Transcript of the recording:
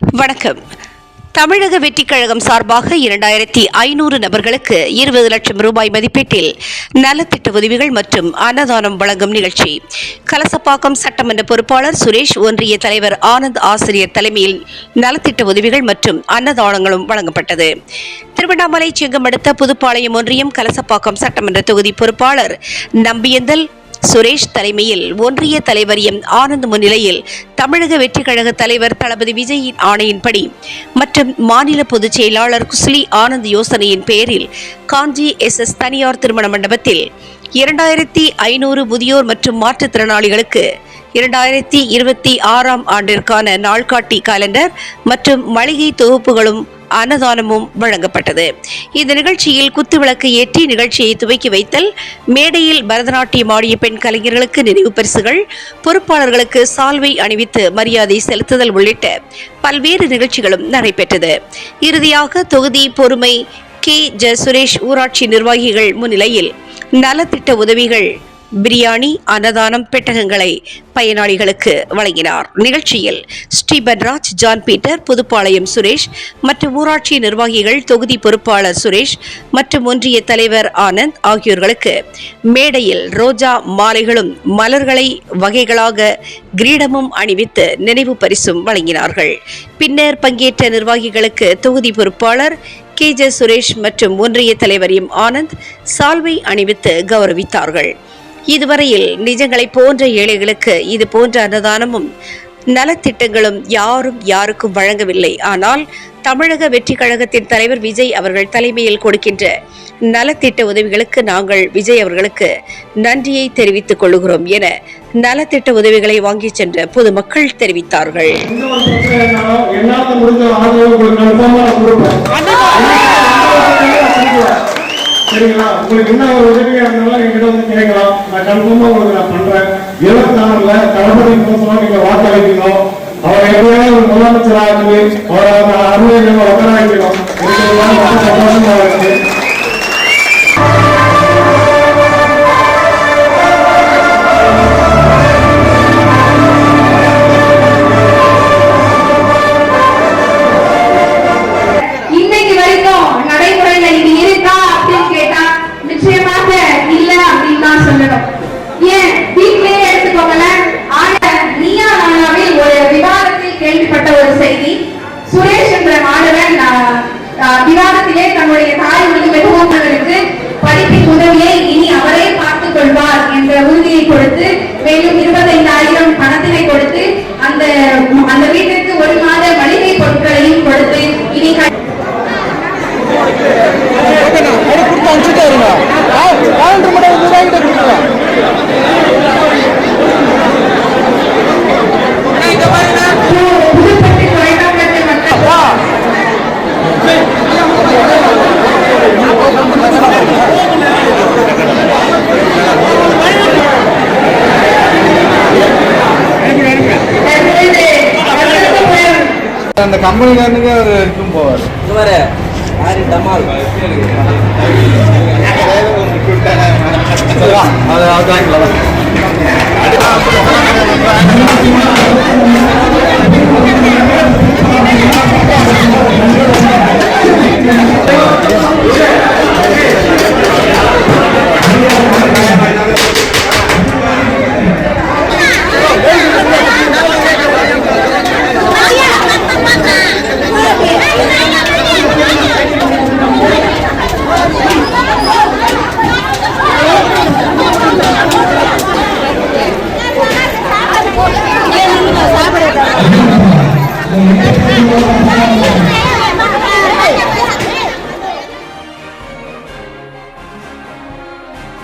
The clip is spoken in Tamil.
வணக்கம். தமிழக வெற்றிக் கழகம் சார்பாக 2500 நபர்களுக்கு 20 லட்சம் ரூபாய் மதிப்பீட்டில் நலத்திட்ட உதவிகள் மற்றும் அன்னதானம் வழங்கும் நிகழ்ச்சி கலசப்பாக்கம் சட்டமன்ற பொறுப்பாளர் சுரேஷ், ஒன்றிய தலைவர் ஆனந்த் ஆசிரியர் தலைமையில் நலத்திட்ட உதவிகள் மற்றும் அன்னதானங்களும் வழங்கப்பட்டது. திருவண்ணாமலை செங்கம் அடுத்த புதுப்பாளையம் ஒன்றியம் கலசப்பாக்கம் சட்டமன்ற தொகுதி பொறுப்பாளர் நம்பியந்தல் சுரேஷ் தலைமையில் ஒன்றிய தலைவர் எம் ஆனந்த் முன்னிலையில் தமிழக வெற்றிக் கழக தலைவர் தளபதி விஜயின் ஆணையின்படி மற்றும் மாநில பொதுச் செயலாளர் குஸ்லி ஆனந்த் யோசனையின் பெயரில் காஞ்சி SS தனியார் திருமண மண்டபத்தில் 2500 முதியோர் மற்றும் மாற்றுத்திறனாளிகளுக்கு 2026 ஆண்டிற்கான நாள்காட்டி காலண்டர் மற்றும் மளிகை தொகுப்புகளும் அன்னதானமும் வழங்கப்பட்டது. இந்த நிகழ்ச்சியில் குத்துவிளக்கு ஏற்றி நிகழ்ச்சியை துவக்கி வைத்தல், மேடையில் பரதநாட்டியம் ஆடிய பெண் கலைஞர்களுக்கு நினைவு பரிசுகள், பொறுப்பாளர்களுக்கு சால்வை அணிவித்து மரியாதை செலுத்துதல் உள்ளிட்ட பல்வேறு நிகழ்ச்சிகளும் நடைபெற்றது. இறுதியாக தொகுதி பொறுமை K. சுரேஷ் ஊராட்சி நிர்வாகிகள் முன்னிலையில் நலத்திட்ட உதவிகள், பிரியாணி, அன்னதானம் பெட்டகங்களை பயனாளிகளுக்கு வழங்கினார். நிகழ்ச்சியில் ஸ்ரீபன்ராஜ், ஜான் பீட்டர், புதுப்பாளையம் சுரேஷ் மற்றும் ஊராட்சி நிர்வாகிகள், தொகுதி பொறுப்பாளர் சுரேஷ் மற்றும் ஒன்றிய தலைவர் ஆனந்த் ஆகியோர்களுக்கு மேடையில் ரோஜா மாலைகளும் மலர்களை வகைகளாக கிரீடமும் அணிவித்து நினைவு பரிசும் வழங்கினார்கள். பின்னர் பங்கேற்ற நிர்வாகிகளுக்கு தொகுதி பொறுப்பாளர் K. சுரேஷ் மற்றும் ஒன்றிய தலைவர் எம் ஆனந்த் சால்வை அணிவித்து கௌரவித்தார்கள். இதுவரையில் நிஜங்களை போன்ற ஏழைகளுக்கு இது போன்ற அன்னதானமும் நலத்திட்டங்களும் யாருக்கும் வழங்கவில்லை. ஆனால் தமிழக வெற்றிக் கழகத்தின் தலைவர் விஜய் அவர்கள் தலைமையில் கொடுக்கின்ற நலத்திட்ட உதவிகளுக்கு நாங்கள் விஜய் அவர்களுக்கு நன்றியை தெரிவித்துக் கொள்கிறோம் என நலத்திட்ட உதவிகளை வாங்கி சென்ற பொதுமக்கள் தெரிவித்தார்கள். சரிங்களா? உங்களுக்கு என்ன ஒரு உதவியா இருந்தாலும் என்கிட்ட வந்து கேட்கலாம். நான் கன்ஃபார்மா உங்களுக்கு நான் பண்றேன். 24ல தளபதி கோசமா நீங்க வாக்களிக்கணும். அவரை எப்படியாவது ஒரு முதலமைச்சராக அவரை அருமையை உட்கார வைக்கணும். சந்தோஷமா இருக்கு. சுரேஷ் என்ற மாணவன் விவாதத்திலே தன்னுடைய தாய் மொழி பெற்றோர்களுக்கு படிப்பின் உதவியை இனி அவரே பார்த்துக் கொள்வார் என்ற உறுதியை கொடுத்து மேலும் 25,000 பணத்தினை கொடுத்து அந்த வீட்டிற்கு ஒரு மாத மளிகை பொருட்களையும் கொடுத்து இனி அந்த கம்பெனிக்காரனுக்கு அவர் இருக்கும் போவார். அது